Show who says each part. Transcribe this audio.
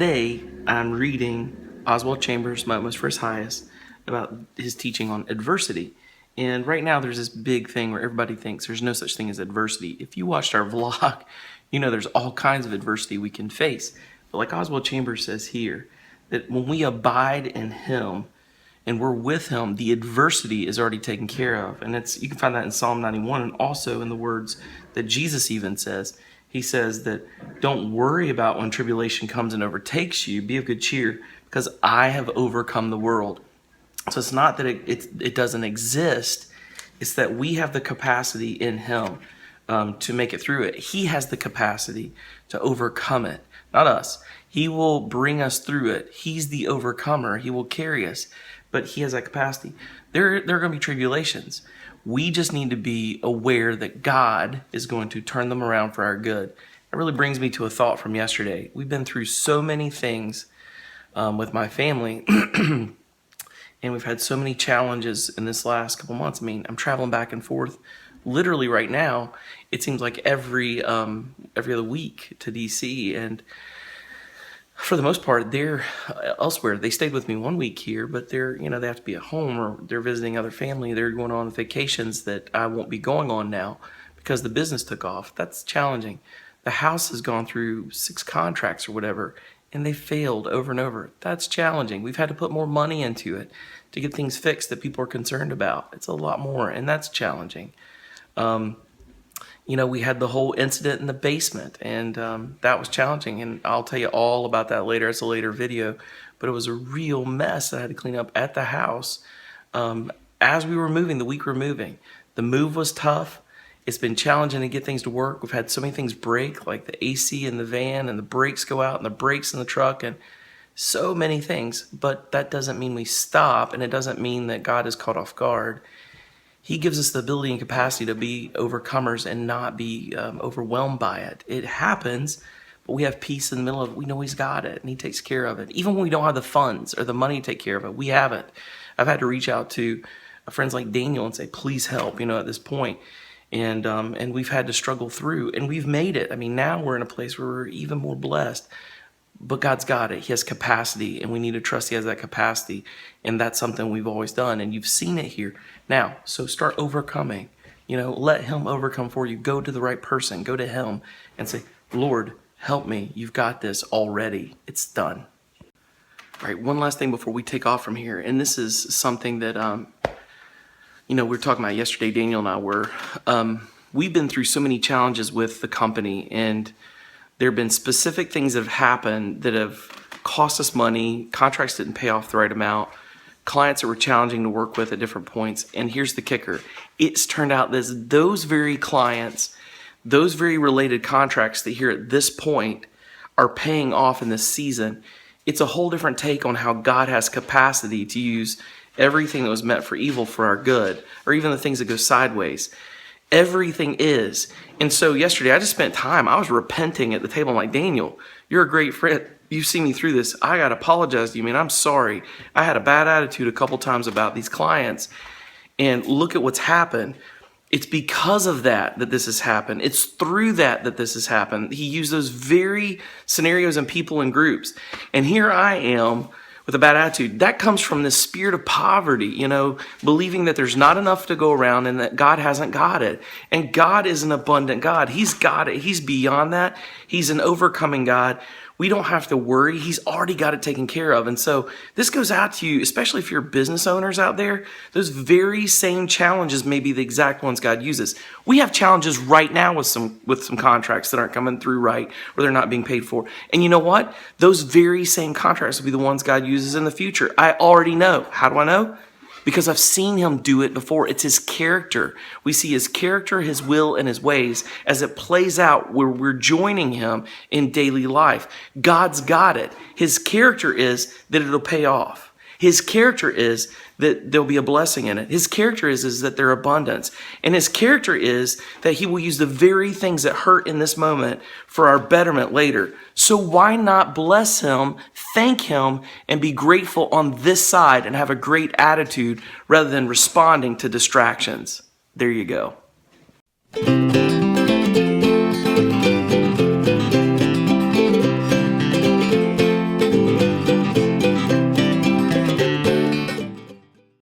Speaker 1: today I'm reading Oswald Chambers' Moments for His Highest about his teaching on adversity. And right now there's this big thing where everybody thinks there's no such thing as adversity. If you watched our vlog, you know there's all kinds of adversity we can face. But like Oswald Chambers says here, that when we abide in Him and we're with Him, the adversity is already taken care of. And you can find that in Psalm 91 and also in the words that Jesus even says. He says that don't worry about when tribulation comes and overtakes you. Be of good cheer because I have overcome the world. So it's not that it doesn't exist. It's that we have the capacity in Him to make it through it. He has the capacity to overcome it, not us. He will bring us through it. He's the overcomer. He will carry us, but He has that capacity. There are going to be tribulations. We just need to be aware that God is going to turn them around for our good. That really brings me to a thought from yesterday. We've been through so many things with my family, and we've had so many challenges in this last couple months. I mean, I'm traveling back and forth. Literally right now, it seems like every other week to DC, and for the most part, they're elsewhere. They stayed with me 1 week here, but they have to be at home or they're visiting other family. They're going on vacations that I won't be going on now because the business took off. That's challenging. The house has gone through 6 contracts or whatever, and they failed over and over. That's challenging. We've had to put more money into it to get things fixed that people are concerned about. It's a lot more, and that's challenging. We had the whole incident in the basement, and that was challenging, and I'll tell you all about that later. It's a later video, but it was a real mess that I had to clean up at the house as we were moving, the week we were moving. The move was tough. It's been challenging to get things to work. We've had so many things break, like the AC in the van, and the brakes go out, and the brakes in the truck, and so many things, but that doesn't mean we stop, and it doesn't mean that God is caught off guard. He gives us the ability and capacity to be overcomers and not be overwhelmed by it. It happens, but we have peace in the middle of it. We know He's got it, and He takes care of it. Even when we don't have the funds or the money to take care of it, we have it. I've had to reach out to friends like Daniel and say, please help, at this point. And we've had to struggle through, and we've made it. I mean, now we're in a place where we're even more blessed. But God's got it. He has capacity, and we need to trust He has that capacity. And that's something we've always done, and you've seen it here. Now, so start overcoming. Let Him overcome for you. Go to the right person. Go to Him and say, Lord, help me. You've got this already. It's done. All right, one last thing before we take off from here. And this is something that, we were talking about yesterday, Daniel and I were. We've been through so many challenges with the company, and there have been specific things that have happened that have cost us money. Contracts didn't pay off the right amount. Clients that were challenging to work with at different points. And here's the kicker. It's turned out that those very clients, those very related contracts that here at this point are paying off in this season. It's a whole different take on how God has capacity to use everything that was meant for evil for our good, or even the things that go sideways. Everything is. And so yesterday I just spent time, I was repenting at the table. I'm like, Daniel, you're a great friend. You've seen me through this. I got to apologize to you, man. I'm sorry. I had a bad attitude a couple times about these clients. And look at what's happened. It's because of that this has happened. It's through that this has happened. He used those very scenarios and people and groups. And here I am with a bad attitude. That comes from this spirit of poverty, believing that there's not enough to go around and that God hasn't got it. And God is an abundant God. He's got it. He's beyond that. He's an overcoming God. We don't have to worry. He's already got it taken care of. And so this goes out to you, especially if you're business owners out there. Those very same challenges may be the exact ones God uses. We have challenges right now with some contracts that aren't coming through right, or they're not being paid for. And you know what? Those very same contracts will be the ones God uses in the future. I already know. How do I know? Because I've seen Him do it before. It's His character. We see His character, His will, and His ways as it plays out where we're joining Him in daily life. God's got it. His character is that it'll pay off. His character is that there'll be a blessing in it. His character is that there's abundance. And His character is that He will use the very things that hurt in this moment for our betterment later. So why not bless Him, thank Him, and be grateful on this side and have a great attitude rather than responding to distractions? There you go.